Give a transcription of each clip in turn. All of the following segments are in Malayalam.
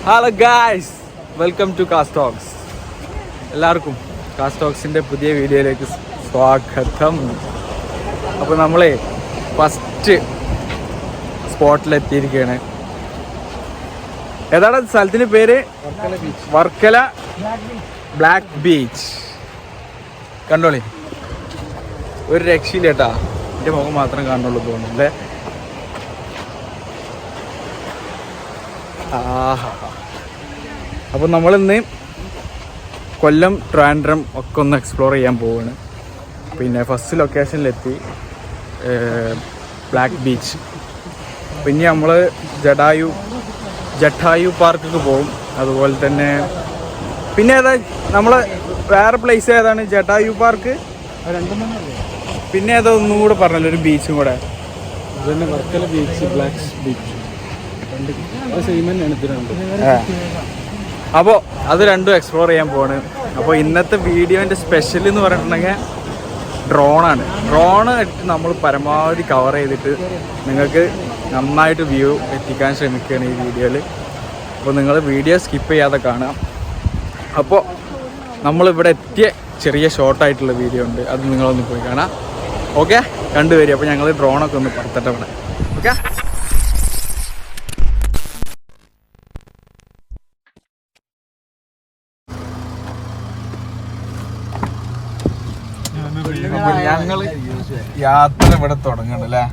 Hello guys, welcome to Castox. എല്ലാവർക്കും കാസ്റ്റോക്സിൻ്റെ പുതിയ വീഡിയോയിലേക്ക് സ്വാഗതം. അപ്പോൾ നമ്മളെ ഫസ്റ്റ് സ്പോട്ടിലെത്തിയിരിക്കുകയാണ്. ഏതാണ് സ്ഥലത്തിൻ്റെ പേര്? Varkala black beach. കണ്ടോളി, ഒരു രക്ഷയില്ല കേട്ടാ. എൻ്റെ മുഖം മാത്രം കാണുള്ളൂ തോന്നുന്നുണ്ട്. അപ്പോൾ നമ്മളിന്ന് കൊല്ലം, ട്രിവാൻഡ്രം ഒക്കെ ഒന്ന് എക്സ്പ്ലോർ ചെയ്യാൻ പോവുകയാണ്. പിന്നെ ഫസ്റ്റ് ലൊക്കേഷനിലെത്തി ബ്ലാക്ക് ബീച്ച്. പിന്നെ നമ്മൾ ജട്ടായു പാർക്കൊക്കെ പോകും. അതുപോലെ തന്നെ പിന്നെ ഏതാ നമ്മൾ വേറെ പ്ലേസ് ഏതാണ്? ജട്ടായു പാർക്ക്, പിന്നെ ഏതോ ഒന്നും കൂടെ പറഞ്ഞല്ലോ, ഒരു ബീച്ചും കൂടെ. ഇതന്നെ Varkala beach, black beach same തന്നെയാണ്. അപ്പോൾ അത് രണ്ടും എക്സ്പ്ലോർ ചെയ്യാൻ പോവാണ്. അപ്പോൾ ഇന്നത്തെ വീഡിയോൻ്റെ സ്പെഷ്യൽ എന്ന് പറഞ്ഞിട്ടുണ്ടെങ്കിൽ ഡ്രോണാണ്. ഡ്രോണ് നമ്മൾ പരമാവധി കവർ ചെയ്തിട്ട് നിങ്ങൾക്ക് നന്നായിട്ട് വ്യൂ എത്തിക്കാൻ ശ്രമിക്കുകയാണ് ഈ വീഡിയോയിൽ. അപ്പോൾ നിങ്ങൾ വീഡിയോ സ്കിപ്പ് ചെയ്യാതെ കാണാം. അപ്പോൾ നമ്മളിവിടെ എത്തിയ ചെറിയ ഷോർട്ടായിട്ടുള്ള വീഡിയോ ഉണ്ട്, അത് നിങ്ങളൊന്ന് പോയി കാണാം. ഓക്കെ, കണ്ടുവരും. അപ്പോൾ ഞങ്ങൾ ഡ്രോണൊക്കെ ഒന്ന് പറത്തട്ടെ ഇവിടെ. ഓക്കെ, ഞങ്ങൾ യാത്ര ഇവിടെ തുടങ്ങണ്ടല്ലേ?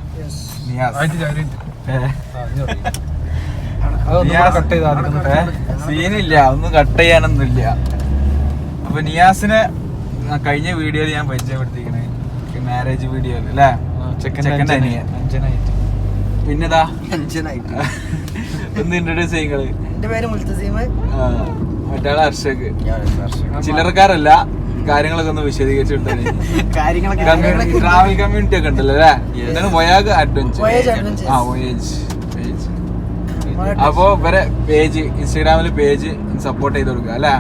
സീനില്ല, ഒന്നും കട്ട് ചെയ്യാനൊന്നുമില്ല. അപ്പൊ നിയാസിനെ കഴിഞ്ഞ വീഡിയോയിൽ ഞാൻ പരിചയപ്പെടുത്തിക്കണേ, മാരേജ് വീഡിയോയിൽ അല്ലേ? ചെക്കൻ്റെ അനിയൻ പിന്നെതാ ഒന്ന് ഇൻട്രൊഡ്യൂസ് ചെയ്യുന്നത്. മറ്റാളെ ഹർഷക്ക്. ചില്ലറക്കാരല്ല, കാര്യങ്ങളൊക്കെ ഒന്ന് വിശദീകരിച്ചിട്ടുണ്ട്. ട്രാവൽ കമ്മ്യൂണിറ്റി ഒക്കെ ഉണ്ടല്ലോ അല്ലേ? എന്താണ് വോയാഗ് അഡ്വഞ്ചർ? വോയേജ്. അപ്പോ ഇവരെ പേജ്, ഇൻസ്റ്റാഗ്രാമില് പേജ് സപ്പോർട്ട് ചെയ്ത് കൊടുക്കുക അല്ലെ?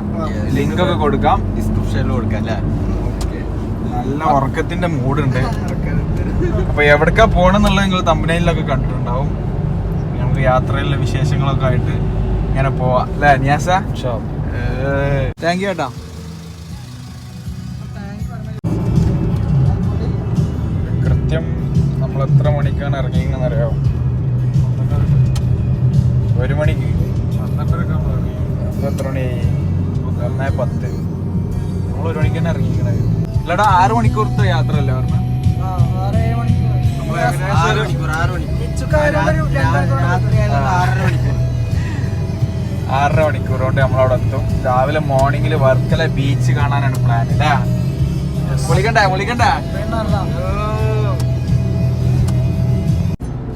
ലിങ്ക് ഒക്കെ കൊടുക്കാം, ഡിസ്ക്രിപ്ഷനിൽ കൊടുക്കാം അല്ലെ? നല്ല ഉറക്കത്തിന്റെ മൂടുണ്ട്. അപ്പൊ എവിടേക്കാ പോണെന്നുള്ളത് നിങ്ങൾ തമ്പനയിലൊക്കെ കണ്ടിട്ടുണ്ടാവും. നമുക്ക് യാത്രയിലെ വിശേഷങ്ങളൊക്കെ ആയിട്ട് ഇങ്ങനെ പോവാം അല്ലേ നിയാസ? താങ്ക് യു ഏട്ടാ. കൃത്യം നമ്മൾ എത്ര മണിക്കാണ് ഇറങ്ങിയെന്ന് അറിയാമോ? 1 മണിക്ക്. എത്ര മണിയായി? 1:10. നമ്മൾ 1 മണിക്ക് തന്നെ ഇറങ്ങിക്കണേ. ഇല്ലടാ, 6 മണിക്കൂറത്തെ യാത്ര അല്ലേ പറഞ്ഞ? 6.5 മണിക്കൂർ കൊണ്ട് നമ്മളവിടെ എത്തും. രാവിലെ മോർണിംഗിൽ വർക്കല ബീച്ച് കാണാനാണ് പ്ലാൻ അല്ലേ? വിളിക്കണ്ടേ?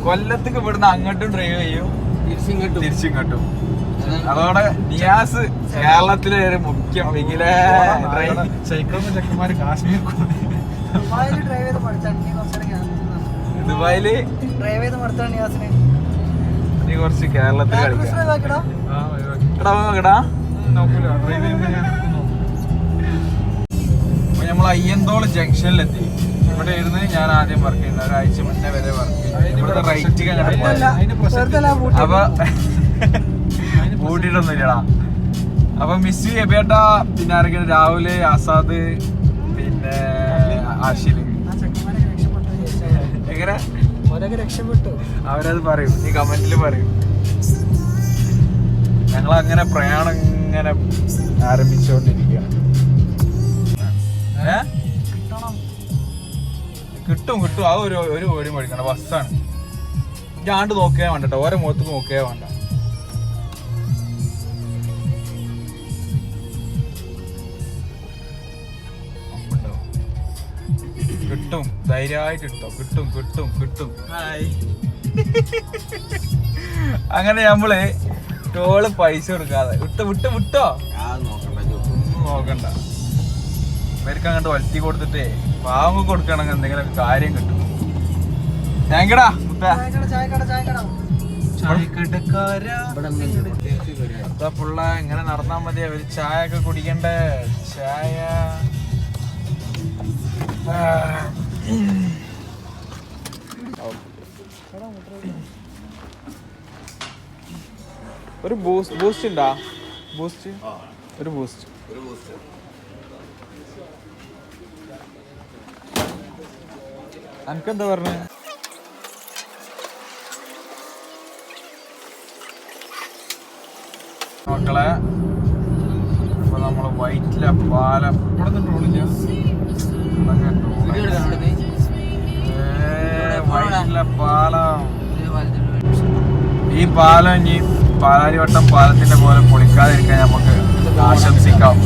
കൊല്ലത്തേക്ക് ഇവിടുന്ന് അങ്ങോട്ടും ഡ്രൈവ് ചെയ്യും, തിരിച്ചിങ്ങോട്ടും. അതോടെ നിയാസ് കേരളത്തിലെ ഒരു മുഖ്യ ചെക്കന്മാര് കാശ്മീർ ദുബായില് നീ കുറച്ച് കേരളത്തിൽ കളിക്കാം. നമ്മൾ അയ്യന്തോള് ജംഗ്ഷനിലെത്തി. ഇവിടെ ഇരുന്ന് ഞാൻ ആദ്യം വർക്ക് ചെയ്യുന്നത്, ഒരാഴ്ച മുന്നേ വരെ വർക്ക് ചെയ്തു. ഇവിടുത്തെ റേറ്റിംഗ് അപ്പൊ കൂട്ടിയിട്ടൊന്നുമില്ലടാ. അപ്പൊ മിസ് എബേട്ടാ, പിന്നെ ആരൊക്കെയാണ്? രാഹുല്, ആസാദ്, പിന്നെ ആഷില്. എങ്ങനെ അവരത് പറയും, നീ കമന്റില് പറയും. ഞങ്ങളങ്ങനെ പ്രയാണം ഇങ്ങനെ ആരംഭിച്ചുകൊണ്ടിരിക്കുകയാണ്. കിട്ടും. ആ ഒരു ഓടി മേടിക്കണം. ബസ്സാണ്. ഞാണ്ട് നോക്കിയാൽ വേണ്ട കേട്ടോ, ഓരോ മുഖത്തേക്ക് നോക്കിയാൽ വേണ്ട. കിട്ടും, ധൈര്യമായിട്ട് ഇട്ടോ. കിട്ടും. അങ്ങനെ നമ്മള് ടോള് പൈസ കൊടുക്കാതെ വിട്ടോ. ഒന്നും നോക്കണ്ട. ഇവർക്ക് അങ്ങോട്ട് വലത്തി കൊടുത്തിട്ടേ പാവം കൊടുക്കണമെങ്കിൽ എന്തെങ്കിലും കാര്യം കിട്ടും. താങ്കടാ പുള്ള ഇങ്ങനെ നടന്നാ മതി. ഒരു ചായ ഒക്കെ കുടിക്കണ്ടേ? ചായ ഒരു ബൂസ്റ്റ് ഉണ്ടാ? ബൂസ്റ്റ് ഒരു ബൂസ്റ്റ്. എനിക്കെന്താ പറഞ്ഞേ? മക്കളെ ഇപ്പൊ നമ്മള് വൈറ്റില പാലം ഇവിടെ നിന്ന് ട്രോളില്ല. വൈറ്റില പാലം. ഈ പാലം ഇനി പാലാരിവട്ടം പാലത്തിന്റെ പോലെ പൊളിക്കാതിരിക്കാൻ നമുക്ക് ആശംസിക്കാം.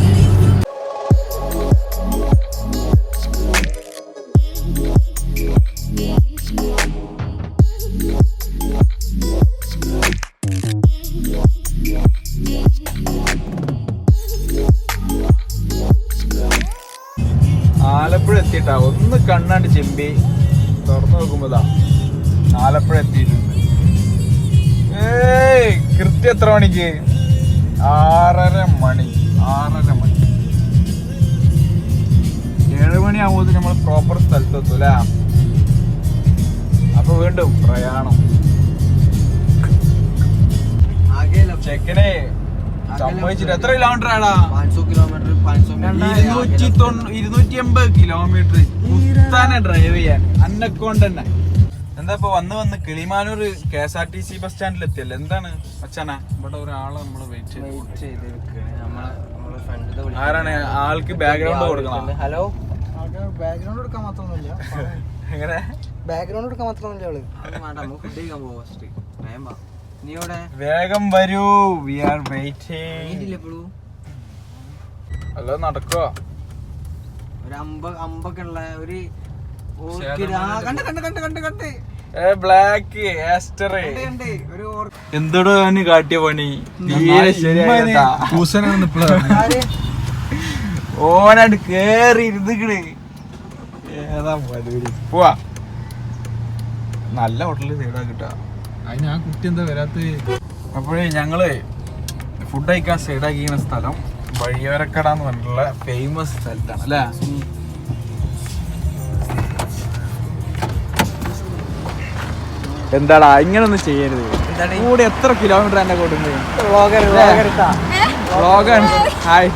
ആലപ്പുഴ എത്തിയിട്ടാ. ഒന്ന് കണ്ണാണ്ട് ചെമ്പി തുറന്നു നോക്കുമ്പോതാ ആലപ്പുഴ എത്തിയിട്ടുണ്ട്. കൃത്യം എത്ര മണിക്ക്? 6:30 മണി. 7 മണിയാകുമ്പോൾ നമ്മൾ പ്രോപ്പർ സ്ഥലത്തെത്തും അല്ലേ? അപ്പൊ വീണ്ടും പ്രയാണം. ചെക്കനെ സംഭവിച്ചിട്ട് എത്ര കിലോമീറ്റർ ആടാ? 280 കിലോമീറ്റർ കുത്താനെ ഡ്രൈവ് ചെയ്യാൻ അന്നെക്കൊണ്ട് തന്നെ. എന്താ ഇപ്പൊ വന്ന് കിളിമാനൂർ KSRTC ബസ് സ്റ്റാൻഡിൽ എത്തിയല്ലേ? എന്താണ് അച്ഛനാ ഇവിടെ ഒരാളെ നമ്മള് വെയിറ്റ് ചെയ്ത്? ആരാണ്? ആൾക്ക് ബാക്ക്ഗ്രൗണ്ട് കൊടുക്കണം. ഹലോ, ബാക്ക്ഗ്രൗണ്ട് എടുക്കാൻ മാത്രമൊന്നുമില്ല. എങ്ങനെ ബാക്ക്ഗ്രൗണ്ട് എടുക്കാൻ മാത്രമൊന്നുമില്ല. വേഗം വരൂ. We are waiting. അല്ല നടക്കുക. ഒരു അമ്പൊക്കെ ഉള്ള ഒരു ബ്ലാക്ക് ആസ്റ്റർ എന്തോടോ കാട്ടിയ പണി? ഓനാണ്ട് കേറി ഇരുന്നിക്കണ്. ഏതാ പോവാ. നല്ല ഹോട്ടലിൽ സൈഡാ കിട്ടാ. അതിന് ആ കുട്ടി എന്താ വരാത്ത? അപ്പോഴേ ഞങ്ങള് ഫുഡ് കഴിക്കാൻ സൈഡാക്കിക്കുന്ന സ്ഥലം വഴിയോരക്കട എന്ന് പറഞ്ഞിട്ടുള്ള ഫേമസ് സ്ഥലത്താണ് അല്ലേ? എന്താടാ ഇങ്ങനൊന്നും ചെയ്യരുത്. കൂടെ എത്ര കിലോമീറ്റർ എന്നെ കൊടുക്കുന്നത്? Hi,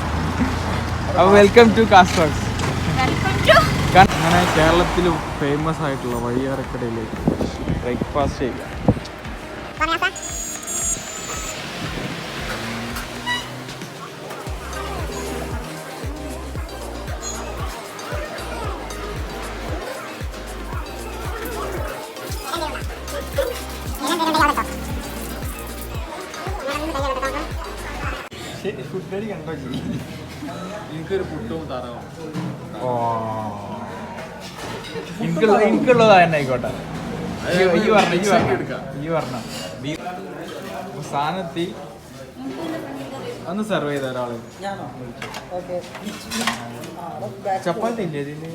welcome to Castox. അങ്ങനെ കേരളത്തിലും ഫേമസ് ആയിട്ടുള്ള വഴിയോരക്കടയിലേക്ക് ബ്രേക്ക്ഫാസ്റ്റ് ചെയ്യുക. എനിക്കൊരു പുട്ടും താറാവും. എനിക്കുള്ളതാ തന്നെ ആയിക്കോട്ടെ. ഈ പറഞ്ഞ സാധനത്തി ഒന്ന് സെർവ് ചെയ്ത ഒരാള്. ചപ്പാത്തി ഇല്ലേ ഇതിന്?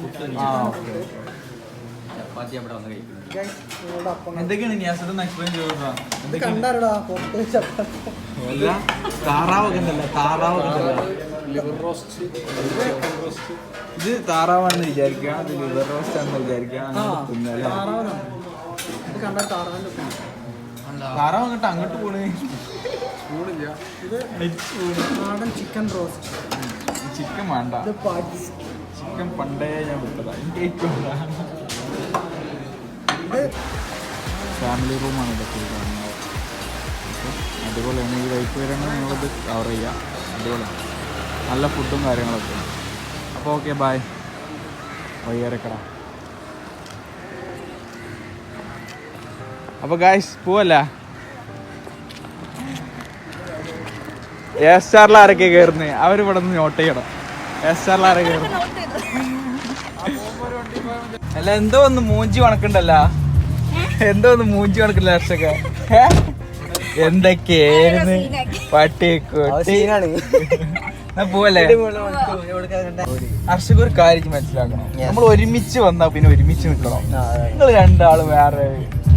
എന്തൊക്കെയാണ് നിയാസൊന്ന് എക്സ്പ്ലെയിൻ ചെയ്യുക. താറാവൊക്കെ ഉണ്ടല്ലോ, താറാവൊക്കെ ഉണ്ടല്ലോ. ഇത് താറാവാണെന്ന് വിചാരിക്കുക, ഇത് ലിവർ റോസ്റ്റ് ആണെന്ന് വിചാരിക്കുക. താറാവ് അങ്ങോട്ട് അങ്ങോട്ട് പോണേ. Chicken roast. ചിക്കൻ വേണ്ട, ചിക്കൻ പണ്ടേ ഞാൻ വിട്ടതാ. എനിക്ക് ഫാമിലി റൂമാണ് ഇതൊക്കെ കാണുന്നത്. അതുപോലെയാണ് ഈ വൈഫ് വരണം നിങ്ങളത് കവർ ചെയ്യുക. അതുപോലെയാണ് നല്ല ഫുഡും കാര്യങ്ങളൊക്കെ. അപ്പോൾ ഓക്കെ, ബായ്. വയ്യേറക്കട. അപ്പോൾ ഗായ്സ് പോവല്ല. SRൽ ആരൊക്കെ കയറുന്നത് അവരിവിടെ നിന്ന് നോട്ട് ചെയ്യണം. SRൽ ആരൊക്കെ കയറുന്നു? അല്ല എന്തോ ഒന്ന് മൂഞ്ചി കണക്കുണ്ടല്ല, എന്തോ ഒന്ന് മൂഞ്ചി കണക്കില്ല. ഹർഷക എന്തൊക്കെയായിരുന്നു പട്ടിക്കൂട്ടി പോവല്ലേ? ഹർഷക ഒരു കാര്യം മനസ്സിലാക്കണം, നമ്മൾ ഒരുമിച്ച് വന്നാ പിന്നെ ഒരുമിച്ച് നിൽക്കണം. നിങ്ങൾ രണ്ടാള് വേറെ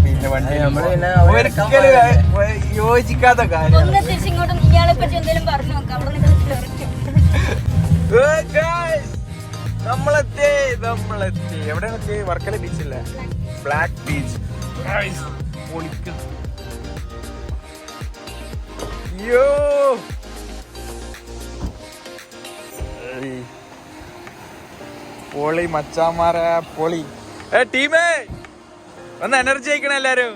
പിന്നെ വണ്ടി ഒരിക്കലും യോജിക്കാത്ത കാര്യം. നമ്മളെത്തി എവിടെയാണ് എത്തി? വർക്കല ബീച്ചില്ലേ? Black beach. അയ്യോ പൊളി മച്ചാമാരെ പൊളി. ടീമേ ഒന്ന് എനർജി അയക്കണം എല്ലാരും.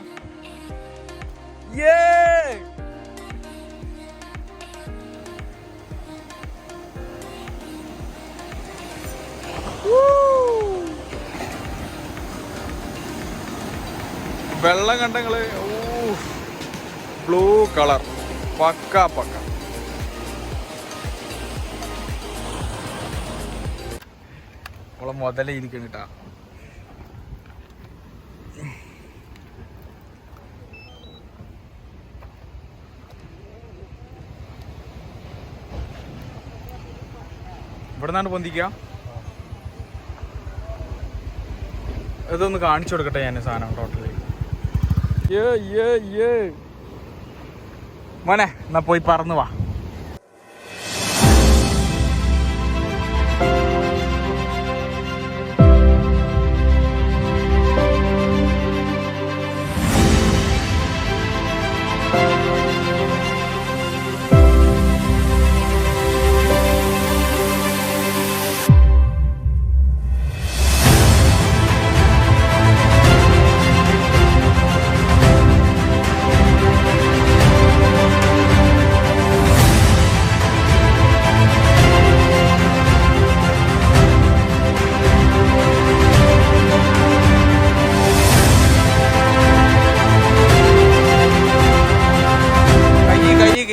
വെള്ളം കണ്ടങ്ങള് ബ്ലൂ കളർ പക്ക പക്ക. നമ്മളെ മുതല ഇരിക്കണം കേട്ടാ. ഇവിടെ നിന്നാണ് പൊന്തിക്കുക. ഇതൊന്ന് കാണിച്ചു കൊടുക്കട്ടെ ഞാൻ സാധനം ടോട്ടലി. മോനെ എന്നാ പോയി പറന്നു വാ.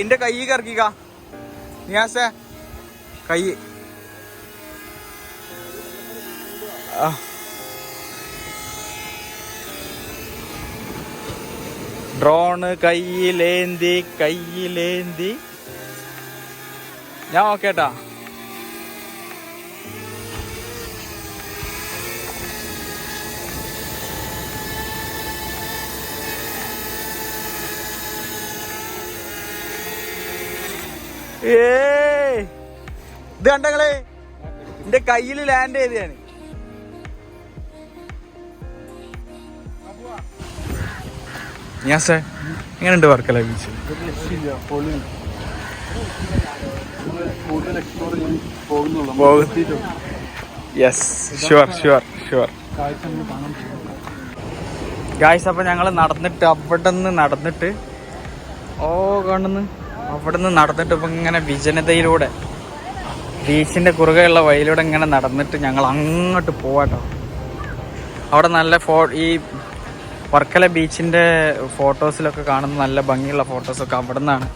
എന്റെ കൈ കറക്കിക്ക നിയാസേ കൈ. ഡ്രോണ് കയ്യിലേന്തി കയ്യിലേന്തി. ഞാൻ ഓക്കേട്ടാ. ഇത് കണ്ടങ്ങള് എന്റെ കയ്യിൽ ലാൻഡ് ചെയ്താണ്. ഞാസേ എങ്ങനെയുണ്ട് Varkala beach? Yes sure sure sure guys. അപ്പൊ ഞങ്ങള് നടന്നിട്ട് അവിടെ നിന്ന് നടന്നിട്ട് കാണുന്നു അവിടെ നിന്ന് നടന്നിട്ട് ഇപ്പം ഇങ്ങനെ വിജനതയിലൂടെ ബീച്ചിൻ്റെ കുറുകെയുള്ള വഴിയിലൂടെ ഇങ്ങനെ നടന്നിട്ട് ഞങ്ങൾ അങ്ങോട്ട് പോവാട്ടോ. അവിടെ നല്ല ഈ വർക്കല ബീച്ചിൻ്റെ ഫോട്ടോസിലൊക്കെ കാണുന്ന നല്ല ഭംഗിയുള്ള ഫോട്ടോസൊക്കെ അവിടെ നിന്നാണ്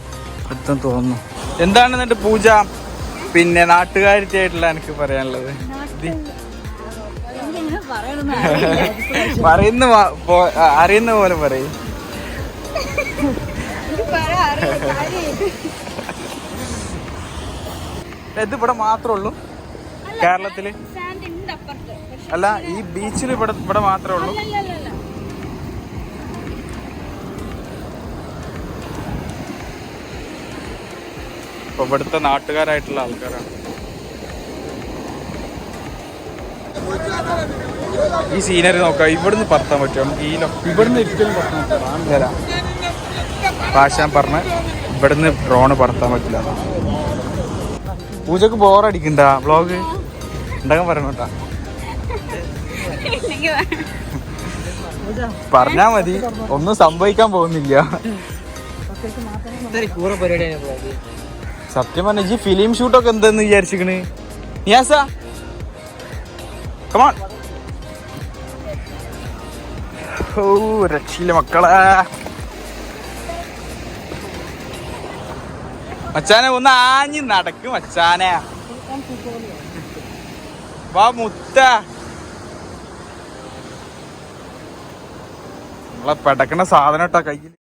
എടുത്തെന്ന് തോന്നുന്നു. എന്താണ് എന്നിട്ട് പൂജ പിന്നെ നാട്ടുകാരിയായിട്ടുള്ള എനിക്ക് പറയാനുള്ളത്? പറയുന്ന അറിയുന്ന പോലെ പറയും. ഇത് ഇവിടെ മാത്രമേ ഉള്ളൂ കേരളത്തില്? അല്ല, ഈ ബീച്ചിൽ ഇവിടെ മാത്രമേ ഉള്ളൂ? ഇപ്പൊ ഇവിടുത്തെ നാട്ടുകാരായിട്ടുള്ള ആൾക്കാരാണ്. ഈ സീനറി നോക്കാം. ഇവിടുന്ന് പറത്താൻ പറ്റും നമുക്ക്. ഇവിടുന്ന് ഒരിക്കലും പറത്താൻ ഭാഷ പറഞ്ഞ് ഇവിടുന്ന് ഡ്രോണ് പറത്താൻ പറ്റില്ല. പൂജക്ക് ബോറടിക്കണ്ട വ്ളോഗ് ഉണ്ടാക്കാൻ പറയണോട്ടാ. പറഞ്ഞാ മതി, ഒന്നും സംഭവിക്കാൻ പോകുന്നില്ല. സത്യം പറഞ്ഞ ഈ ഫിലിം ഷൂട്ടൊക്കെ എന്തെന്ന് വിചാരിച്ചിക്കണ് നിയാസ? കമോൺ. ഓ രക്ഷയില്ല മക്കളെ. മച്ചാനെ ഒന്ന് ആഞ്ഞ് നടക്കും മച്ചാനെ. വാ മുത്ത. നമ്മളെ പെടക്കണ സാധനം ഇട്ടാ കയ്യിൽ.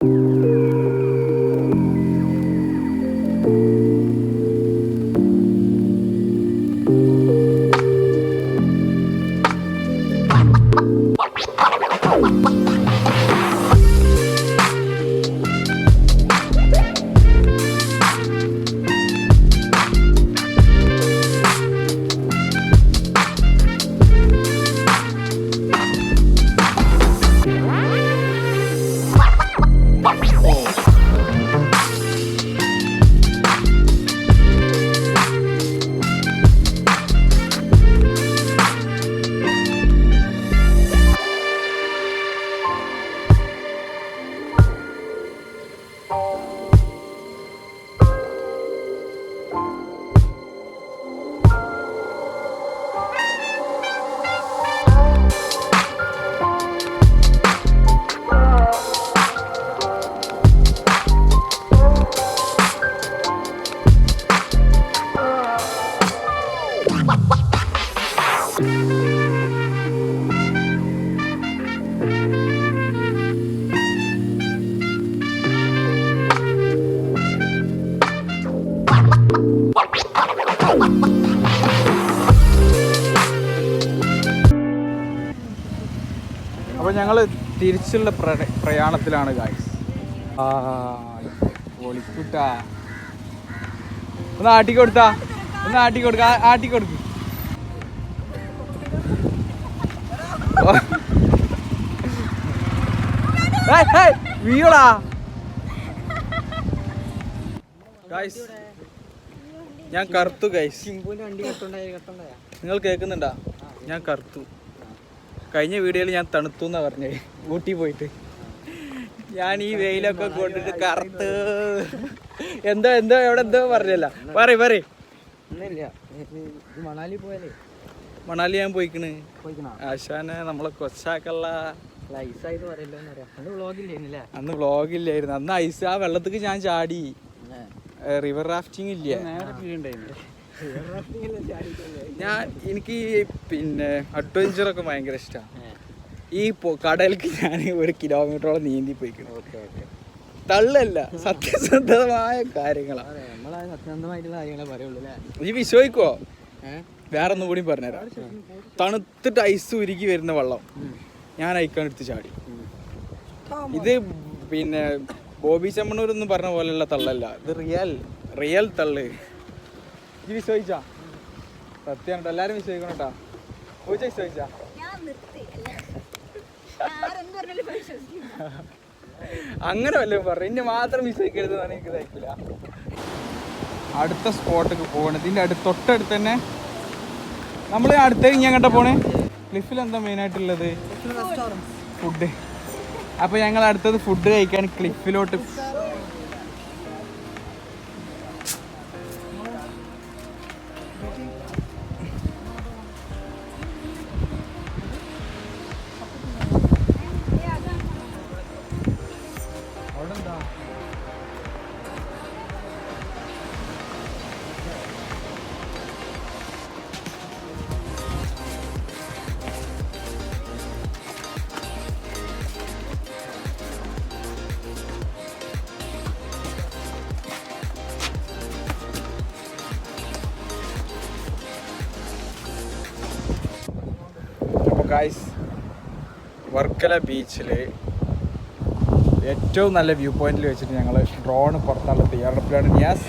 അപ്പോൾ ഞങ്ങൾ തിരിച്ചുള്ള പ്രയാണത്തിലാണ് ഗായ്സ്. പൊളിക്കുട്ടാ, ഒന്ന് ആട്ടിക്കൊടുത്താ, ഒന്ന് ആട്ടിക്കൊടുക്ക, ആട്ടിക്കൊടുക്ക്. വീടാ ഗായ്സ്, ഞാൻ കറുത്തു ഗൈസ്. നിങ്ങൾ കേൾക്കുന്നുണ്ടാ? ഞാൻ കറുത്തു. കഴിഞ്ഞ വീഡിയോയിൽ ഞാൻ തണുത്തു എന്നാ പറഞ്ഞേ, ഊട്ടി പോയിട്ട്. ഞാൻ ഈ വെയിലൊക്കെ കൊണ്ടിട്ട് കറുത്ത് എന്തോ എന്തോ എവിടെ എന്തോ പറഞ്ഞല്ല. പറയ് മണാലി ഞാൻ പോയിക്കണ്. ആശാനെ നമ്മളെ കൊച്ചാക്കള്ള അന്ന് വ്ളോഗില്ലായിരുന്നു. അന്ന് ഐസ് ആ വെള്ളത്തിക്ക് ഞാൻ ചാടി. റിവർ റാഫ്റ്റിംഗ് ഇല്ല. എനിക്ക് പിന്നെ അഡ്വഞ്ചറൊക്കെ ഭയങ്കര ഇഷ്ടമാണ്. ഈ കടലിക്ക് ഞാൻ 1 കിലോമീറ്ററോളം നീന്തി പോയിക്കണം. തള്ളല്ല, സത്യസന്ധമായ കാര്യങ്ങളാണ്. നീ വിശ്വസിക്കോ? വേറെ ഒന്നും കൂടി പറഞ്ഞുതരാം. തണുത്തിട്ട് ഐസ് ഉരുകി വരുന്ന വെള്ളം ഞാൻ അയക്കാൻ എടുത്ത് ചാടി. ഇത് പിന്നെ ബോബി ചെമ്മണ്ണൂർ എന്ന് പറഞ്ഞ പോലെയുള്ള തള്ളല്ല, ഇത് റിയൽ തള്ള്. ഇത് വിശ്വസിച്ചാ? സത്യമാണ്, എല്ലാരും വിശ്വസിക്കണം കേട്ടാ. വിശ്വസിച്ചാ? അങ്ങനെ വല്ലതും പറഞ്ഞു ഇന്നെ മാത്രം വിശ്വസിക്കരുത് എനിക്ക് ഇതാക്കില്ല. അടുത്ത സ്പോട്ടൊക്കെ പോകണം. ഇതിൻ്റെ തൊട്ടടുത്ത് തന്നെ നമ്മൾ അടുത്തേക്ക് ഞാൻ കണ്ട പോണേ. ക്ലിഫിൽ എന്താ മെയിനായിട്ടുള്ളത്? ഫുഡ്. അപ്പോൾ ഞങ്ങൾ അടുത്തത് ഫുഡ് കഴിക്കാൻ ക്ലിഫിലോട്ട്. ഗായ്സ്, വർക്കല ബീച്ചിൽ ഏറ്റവും നല്ല വ്യൂ പോയിന്റിൽ വെച്ചിട്ട് ഞങ്ങൾ ഡ്രോൺ പുറത്താനുള്ള തയ്യാറെടുപ്പിലാണ്. നിയാസ്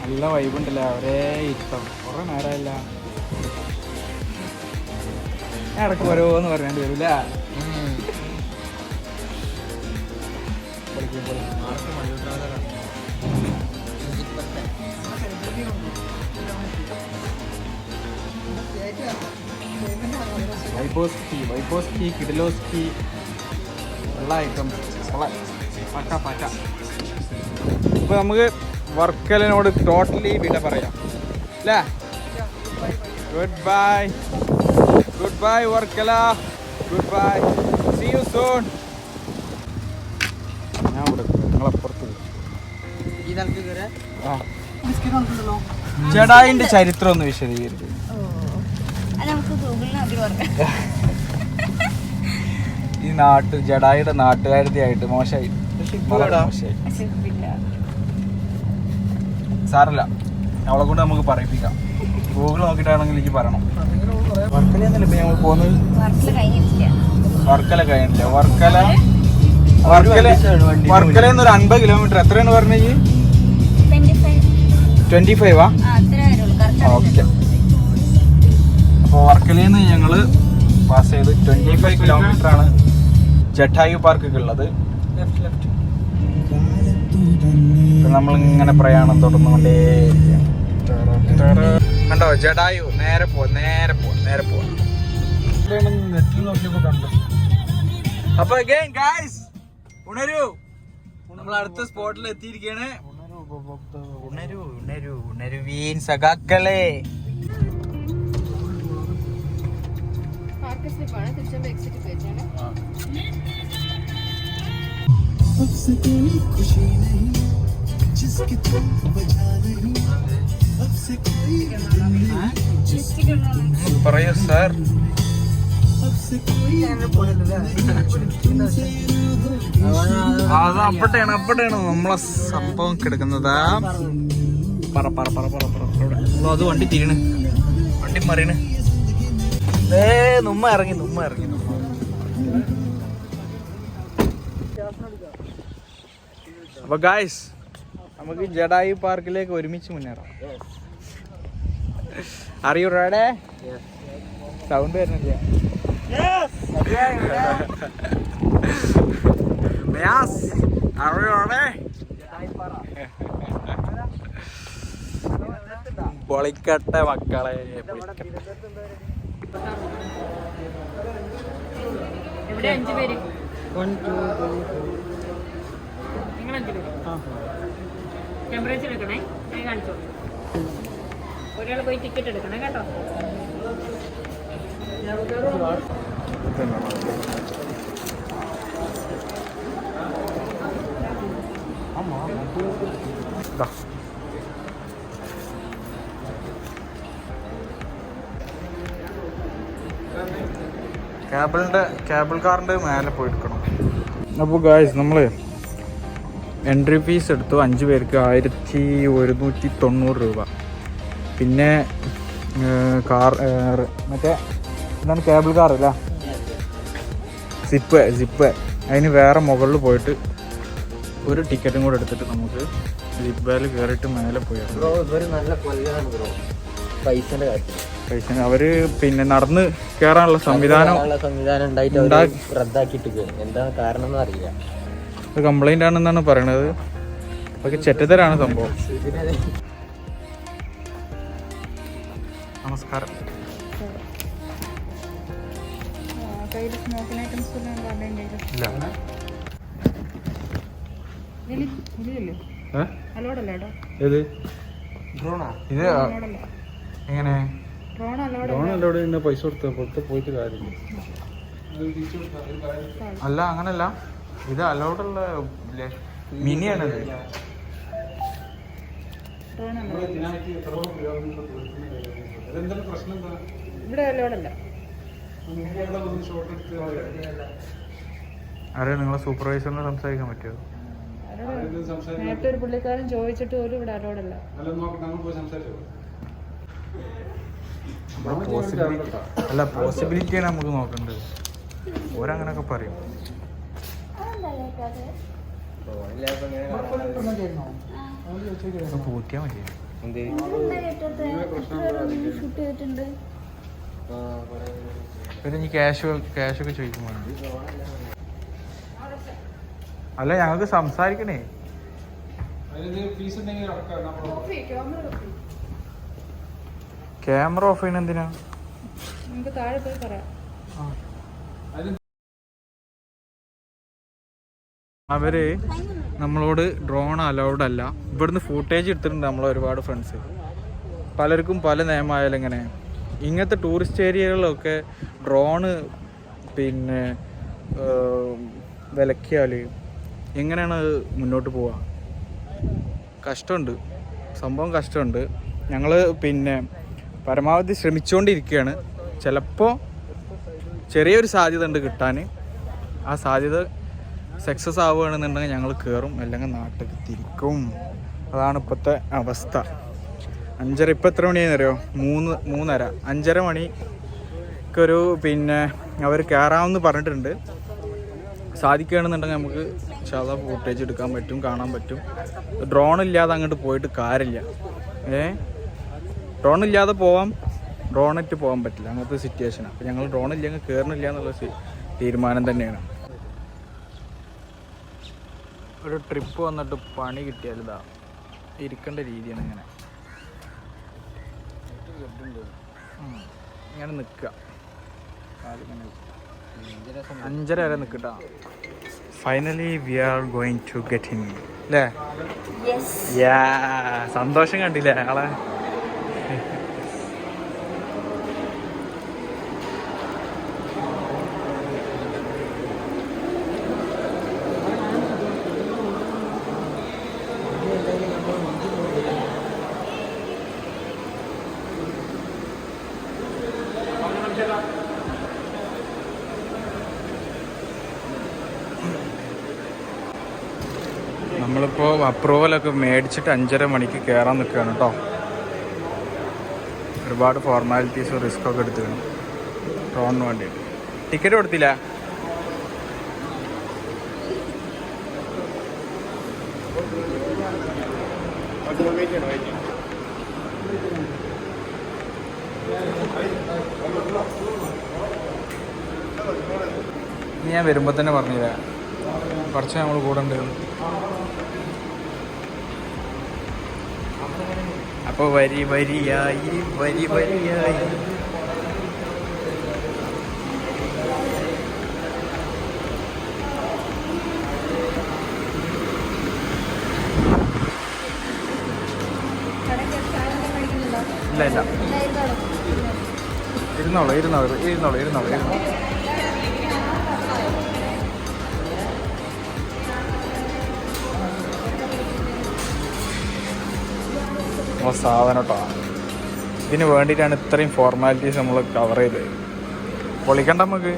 നല്ല വൈബുണ്ടല്ലേ, ഒരേ ഇഷ്ടം. കുറേ നേരമല്ല, ഇടക്ക് ഓരോന്ന് പറഞ്ഞാൽ വരില്ല. വൈബോസ്കി, കിഡിലോസ്കി, എല്ലാ ഐറ്റംസ് പക്ക. ഇപ്പോൾ നമുക്ക് വർക്കലിനോട് ടോട്ടലി വിട പറയാം അല്ലേ? Good bye Varkala, good bye, see you soon. ഞാൻ ഇവിടെ നിങ്ങളപ്പുറത്ത് ചേടായിൻ്റെ ചരിത്രം ഒന്ന് വിശദീകരിക്കും. ഈ ജഡായിയുടെ നാട്ടുകാരത്തിയായിട്ട് മോശമായി. സാരല്ല, അവളെ കൊണ്ട് നമുക്ക് പറയിപ്പിക്കാം. ഗൂഗിൾ നോക്കിയിട്ടാണെങ്കിൽ എനിക്ക് പറയണം. വർക്കലയൊന്നുമില്ല ഇപ്പൊ ഞങ്ങൾ പോകുന്നത്. വർക്കല കഴിഞ്ഞില്ല. വർക്കല ഒരു 50 കിലോമീറ്റർ. എത്രയാണ് പറഞ്ഞത്? 25 ഓക്കെ. അപ്പോൾ വർക്കലയിൽ നിന്ന് ഞങ്ങള് പാസ് ചെയ്ത് 25 കിലോമീറ്റർ ആണ് ജട്ടായു പാർക്ക് ഉള്ളത്. നമ്മളിങ്ങനെ പ്രയാണം തുടർന്നുകൊണ്ടേ കണ്ടോ ജടായു. നേരെ പോവാ. നെറ്റിൽ നോക്കിയപ്പോ കണ്ടു. അപ്പൊ അഗൈൻ ഗൈസ്, ഉണരൂ, നമ്മൾ അടുത്ത സ്പോട്ടിൽ എത്തിയിരിക്കുകയാണ്. ഉണരുവീൻ സഖാക്കളെ. പറയൂ സാർ. അത് അപ്പട്ടെയാണ് നമ്മളെ സംഭവം കിടക്കുന്നതാ. അത് വണ്ടി തിരിയണ്, വണ്ടി മറിയണ്. നുമ്മ ഇറങ്ങി. അപ്പൊ ഗായ്സ്, നമുക്ക് ജഡായു പാർക്കിലേക്ക് ഒരുമിച്ച് മുന്നേറാം. അറിയൂ റെഡി? സൗണ്ട് വരുന്നില്ല. പൊളിക്കട്ടെ മക്കളെ, ഇവിടെ 5 പേര്. നിങ്ങൾ 5 പേര്. ടെമ്പറേച്ചർ എടുക്കണേ, ഞാൻ കാണിച്ചോ. ഒരാൾ പോയി ടിക്കറ്റ് എടുക്കണേ കേട്ടോ. കേബിൾ കാറിൻ്റെ മേലെ പോയെടുക്കണം. അപ്പോൾ ഗായ്സ്, നമ്മൾ എൻട്രി ഫീസ് എടുത്തു. 5 പേർക്ക് 1190 രൂപ. പിന്നെ കാർ മറ്റേ എന്താണ് കേബിൾ കാറല്ല, സിപ്പ് അതിന് വേറെ മുകളിൽ പോയിട്ട് ഒരു ടിക്കറ്റും കൂടെ എടുത്തിട്ട് നമുക്ക് ജിബ്ബയിൽ കയറിയിട്ട് മേലെ പോയി. പൈസ അവര് പിന്നെ നടന്ന് കയറാനുള്ള സംവിധാനം റദ്ദാക്കിട്ട് എന്താ കാരണം അറിയില്ല. ഇത് കംപ്ലൈന്റ് ആണെന്നാണ് പറയണത്. അതൊക്കെ ചെറ്റത്തരാണ് സംഭവം. നമസ്കാരം. ഇത് എങ്ങനെ ഡ്രോൺ പൈസ കൊടുത്ത് പുറത്ത് പോയിട്ട് കാര്യമില്ല. അല്ല, അങ്ങനല്ല, ഇത് അലൗഡുള്ള മിനിയാണത്. അറിയാം, നിങ്ങളെ സൂപ്പർവൈസറിനെ സംസാരിക്കാൻ പറ്റുമോ? നേരത്തെ ഒരു പുള്ളിക്കാരൻ ചോദിച്ചിട്ട് പോലും ഇവിടെ അലോഡല്ല. പോസിബിലിറ്റിയാണ് നമുക്ക് നോക്കേണ്ടത്. ഓരങ്ങനൊക്കെ പറയും. പൂത്തിയാ മതി. പിന്നെ ഇനി ക്യാഷൊക്കെ ചോദിക്കുമ്പോ അല്ല, ഞങ്ങൾക്ക് സംസാരിക്കണേ. ക്യാമറ ഓഫ് ചെയ്യണ എന്തിനാ? താഴെ പോയി പറയാം. അവര് നമ്മളോട് ഡ്രോൺ അലൗഡ് അല്ല. ഇവിടുന്ന് ഫൂട്ടേജ് എടുത്തിട്ടുണ്ട് നമ്മളെ ഒരുപാട് ഫ്രണ്ട്സ്. പലർക്കും പല നിയമമായാലും ഇങ്ങനെ ഇങ്ങനത്തെ ടൂറിസ്റ്റ് ഏരിയകളിലൊക്കെ ഡ്രോണ് പിന്നെ വിലക്കിയാൽ എങ്ങനെയാണ് മുന്നോട്ട് പോവുക? കഷ്ടമുണ്ട്, സംഭവം കഷ്ടമുണ്ട്. ഞങ്ങൾ പിന്നെ പരമാവധി ശ്രമിച്ചുകൊണ്ടിരിക്കുകയാണ്. ചിലപ്പോൾ ചെറിയൊരു സാധ്യത ഉണ്ട് കിട്ടാൻ. ആ സാധ്യത സക്സസ് ആവുകയാണെന്നുണ്ടെങ്കിൽ ഞങ്ങൾ കയറും, അല്ലെങ്കിൽ നാട്ടിൽ തിരിക്കും. അതാണ് ഇപ്പോഴത്തെ അവസ്ഥ. 5:30 ഇപ്പം എത്ര മണിയാണെന്ന് അറിയോ? 3:30 5:30 മണിക്കൊരു പിന്നെ അവർ കയറാമെന്ന് പറഞ്ഞിട്ടുണ്ട്. സാധിക്കുകയാണെന്നുണ്ടെങ്കിൽ നമുക്ക് സാധാ ഫുട്ടേജ് എടുക്കാൻ പറ്റും, കാണാൻ പറ്റും. ഡ്രോൺ ഇല്ലാതെ അങ്ങോട്ട് പോയിട്ട് കാര്യമില്ല. ഡ്രോൺ ഇല്ലാതെ പോവാം, ഡ്രോണിട്ട് പോകാൻ പറ്റില്ല, അങ്ങനത്തെ സിറ്റുവേഷനാണ്. അപ്പോൾ ഞങ്ങൾ ഡ്രോൺ ഇല്ലെങ്കിൽ കയറണില്ല എന്നുള്ള തീരുമാനം തന്നെയാണ്. ഒരു ട്രിപ്പ് വന്നിട്ട് പണി കിട്ടിയാൽ ഇതാ ഇരിക്കേണ്ട രീതിയാണ്. ഇങ്ങനെ നിൽക്കുക, 5:30 വരെ നിൽക്കട്ടാ. Finally we are going to get him അല്ലേ? സന്തോഷം കണ്ടില്ലേ ആളെ? നമ്മളിപ്പോൾ അപ്രൂവലൊക്കെ മേടിച്ചിട്ട് 5:30 മണിക്ക് കയറാൻ നിൽക്കുകയാണ് കേട്ടോ. ഒരുപാട് ഫോർമാലിറ്റീസും റിസ്ക്കൊക്കെ എടുത്തുകയാണ് ഡ്രോണിന് വേണ്ടിയിട്ട്. ടിക്കറ്റ് കൊടുത്തില്ല. ഞാൻ വരുമ്പോൾ തന്നെ പറഞ്ഞില്ല, കുറച്ച് നമ്മൾ കൂടെ ഉണ്ട്. അപ്പോൾ വരിയായി ഇല്ല ഇരുന്നോളൂ. സാധനം കേട്ടോ, ഇതിന് വേണ്ടിയിട്ടാണ് ഇത്രയും ഫോർമാലിറ്റീസ് നമ്മൾ കവർ ചെയ്തത്. പൊളിക്കണ്ട നമുക്ക്.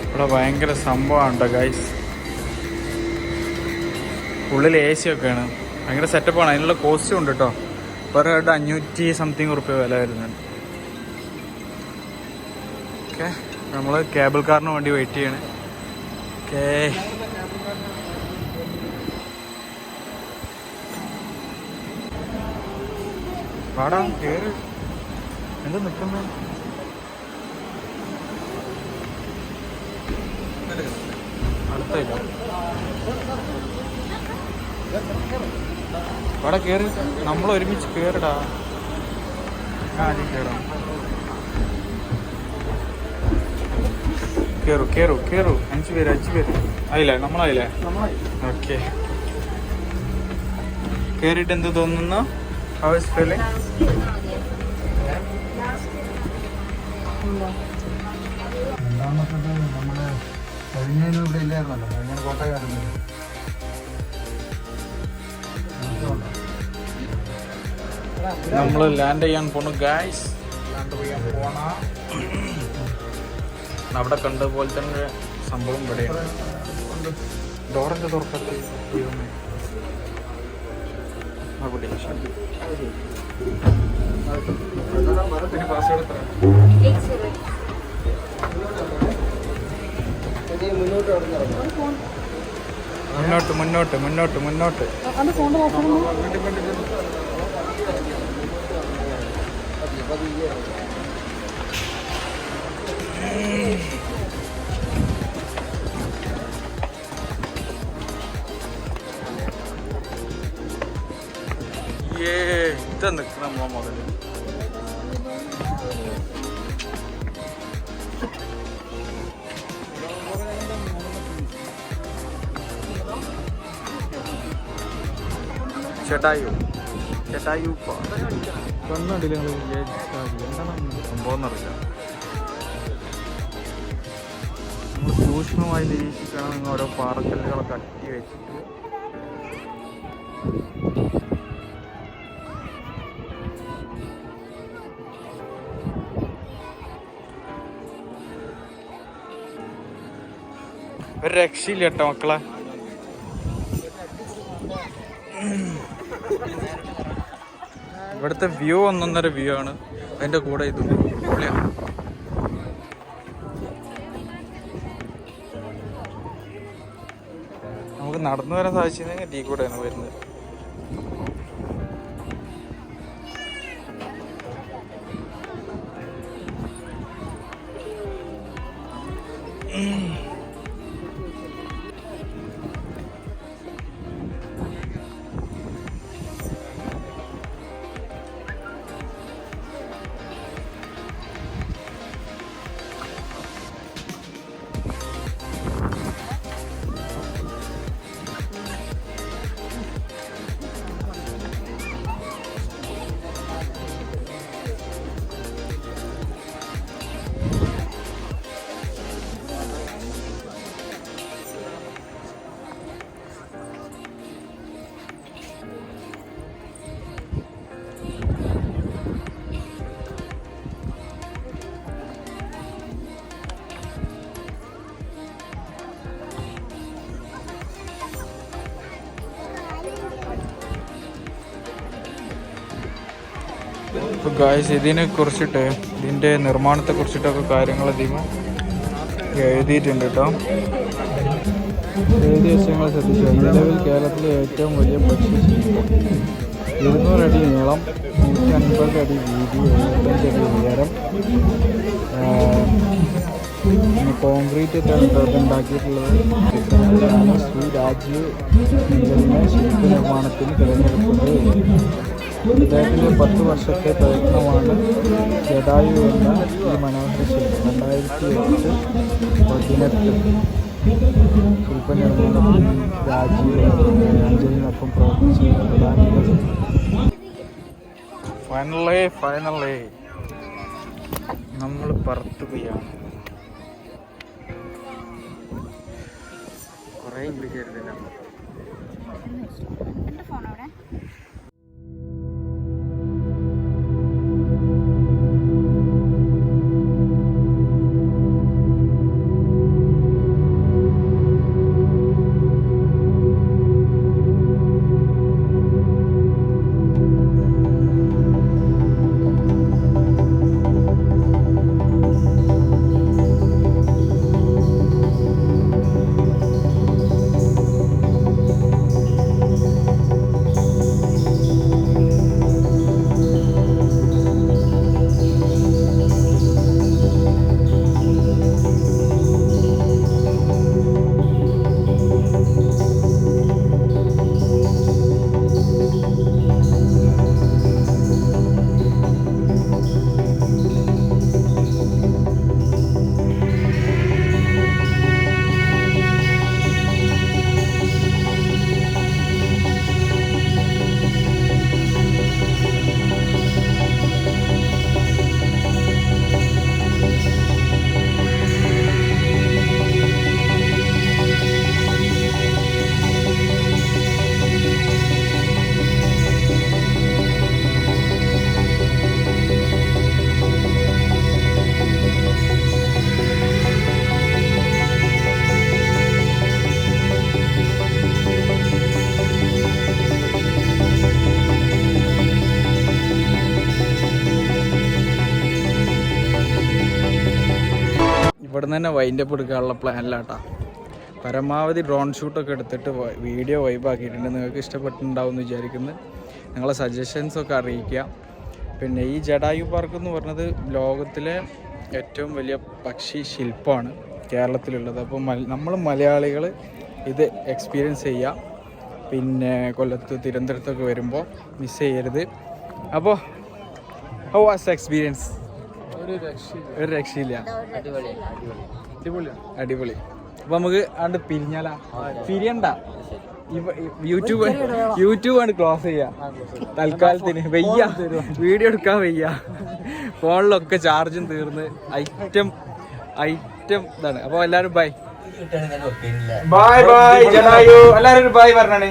ഇവിടെ ഭയങ്കര സംഭവമാണ് കേട്ടോ ഗൈസ്. ഉള്ളിൽ AC ഒക്കെയാണ്, ഭയങ്കര സെറ്റപ്പാണ്. അതിനുള്ള കോസ്റ്റ്യൂം ഉണ്ട് കേട്ടോ. പെർ ഹെഡ് 500 സംതിങ് റുപ്യ വില വരുന്നുണ്ട്. ഓക്കെ, നമ്മൾ കേബിൾ കാറിന് വേണ്ടി വെയിറ്റ് ചെയ്യണേ. ഓക്കേ, പാടാ കേറ്. എന്താ നിൽക്കുന്നത്? അടുത്തില്ല, അവിടെ കയറി. നമ്മൾ ഒരുമിച്ച് കയറിടാ. കയറാം, കേറു. 5 പേര് ആയില്ലേ? നമ്മളായില്ലേ? ഓക്കെ, കയറിയിട്ട് എന്ത് തോന്നുന്നു? How is feeling? രണ്ടാമത്തത് നമ്മള് കഴിഞ്ഞതിന് ഇവിടെ ഇല്ലായിരുന്നല്ലോ, കഴിഞ്ഞ കോട്ടയമായിരുന്നു. നമ്മൾ ലാൻഡ് ചെയ്യാൻ പോണു ഗൈസ്. അവിടെ കണ്ട പോലെ തന്നെ സംഭവം ഇവിടെയാണ്. ഡോറിന്റെ തുറക്കത്ത് പാസ്വേഡ് എത്ര? മുന്നോട്ട് ഇത് നിൽക്കണം നമ്മളെ മുതല്. ചേട്ടായു കണ്ണടില്ല നിങ്ങൾ എന്താണ് സംഭവം എന്നറിയില്ല. നമ്മൾ സൂക്ഷ്മമായി നിരീക്ഷിക്കണം. നിങ്ങൾ ഓരോ പാറക്കല്ലുകളൊക്കെ അട്ടി വെച്ചിട്ട് ഒരു രക്ഷയില്ല കേട്ടോ മക്കളെ. ഇവിടുത്തെ വ്യൂ ഒന്നൊന്നര വ്യൂ ആണ്. അതിൻ്റെ കൂടെ ഇതും പൊളിയാണ്. നമുക്ക് നടന്നു വരാൻ സാധിച്ചിരുന്നെങ്കിൽ ടീ കൂടെയാണ് വരുന്നത്. അപ്പോൾ ഗായ്സ് ഇതിനെ കുറിച്ചിട്ട് ഇതിൻ്റെ നിർമ്മാണത്തെ കുറിച്ചിട്ടൊക്കെ കാര്യങ്ങൾ അധികം എഴുതിയിട്ടുണ്ട് കേട്ടോ. എഴുതിയ വശങ്ങൾ ശ്രദ്ധിച്ചു. നിലവിൽ കേരളത്തിലെ ഏറ്റവും വലിയ പക്ഷിശില്പം 200 അടി നീളം, 150 അടി വീതി, 75 അടി ഉയരം, കോൺക്രീറ്റ് ഉണ്ടാക്കിയിട്ടുള്ളത്. ശ്രീ രാജീവ് ശില്പ നിർമ്മാണത്തിന് തിരഞ്ഞെടുക്കുന്നത്. ഇദ്ദേഹത്തിൻ്റെ 10 വർഷത്തെ പ്രയത്നമാണ് ജടായു എന്ന ഈ മനോഹര ശില്പം. 2008 18 ശില്പനിർമ്മാണത്തിൽ രാജീവ് അഞ്ജലിനൊപ്പം പ്രവർത്തിച്ചു. ഫൈനലി നമ്മൾ പറത്തുകയാണ്. കുറേ ഇംഗ്ലീഷ് എഴുതില്ല. ഇവിടെ നിന്ന് തന്നെ വൈൻഡപ്പ് എടുക്കാനുള്ള പ്ലാനിലാട്ടാ. പരമാവധി ഡ്രോൺ ഷൂട്ടൊക്കെ എടുത്തിട്ട് വീഡിയോ വൈബാക്കിയിട്ടുണ്ട്. നിങ്ങൾക്ക് ഇഷ്ടപ്പെട്ടിട്ടുണ്ടാവും എന്ന് വിചാരിക്കുന്നു. നിങ്ങളെ സജഷൻസൊക്കെ അറിയിക്കുക. പിന്നെ ഈ ജഡായു പാർക്ക് എന്ന് പറഞ്ഞത് ലോകത്തിലെ ഏറ്റവും വലിയ പക്ഷി ശില്പമാണ് കേരളത്തിലുള്ളത്. അപ്പോൾ നമ്മൾ മലയാളികൾ ഇത് എക്സ്പീരിയൻസ് ചെയ്യുക. പിന്നെ കൊല്ലത്ത് തിരുവനന്തപുരത്തൊക്കെ വരുമ്പോൾ മിസ് ചെയ്യരുത്. അപ്പോൾ ഹൗ വാസ് എക്സ്പീരിയൻസ്? ഒരു രക്ഷയില്ല, അടിപൊളി. അപ്പോൾ നമുക്ക് ആണ്ട് പിരിഞ്ഞാലാ? പിരിയണ്ട, യൂട്യൂബാണ് ക്ലോസ് ചെയ്യാ തൽക്കാലത്തിന്. വയ്യ, വീഡിയോ എടുക്കാൻ വയ്യ, ഫോണിലൊക്കെ ചാർജും തീർന്ന് ഐറ്റം ഇതാണ്. അപ്പോൾ എല്ലാവരും ബൈ ജഡായു, എല്ലാവരും ബൈ പറഞ്ഞാണ്.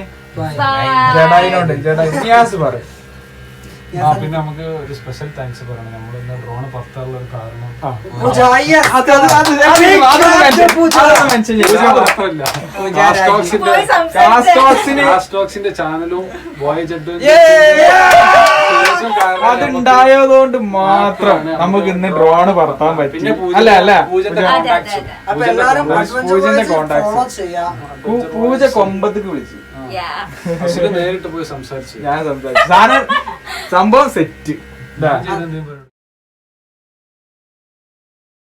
ജഡായിനോണ്ട് നിയാസ് പറ. പിന്നെ നമുക്ക് ഒരു സ്പെഷ്യൽ താങ്ക്സ് പറയണം. നമ്മളിന്ന് ഡ്രോണ് പുറത്തുള്ള ഒരു കാരണം ചാനലും അതുണ്ടായതുകൊണ്ട് മാത്രം നമുക്ക് ഇന്ന് ഡ്രോണ് പറത്താൻ പറ്റി. അല്ല പൂജന്റെ കോണ്ടാക്ട്, പൂജ കൊമ്പത്തേക്ക് വിളിച്ചു, നേരിട്ട് പോയി സംസാരിച്ചു. ഞാൻ സംസാരിച്ചു. സംഭവം സെറ്റ്.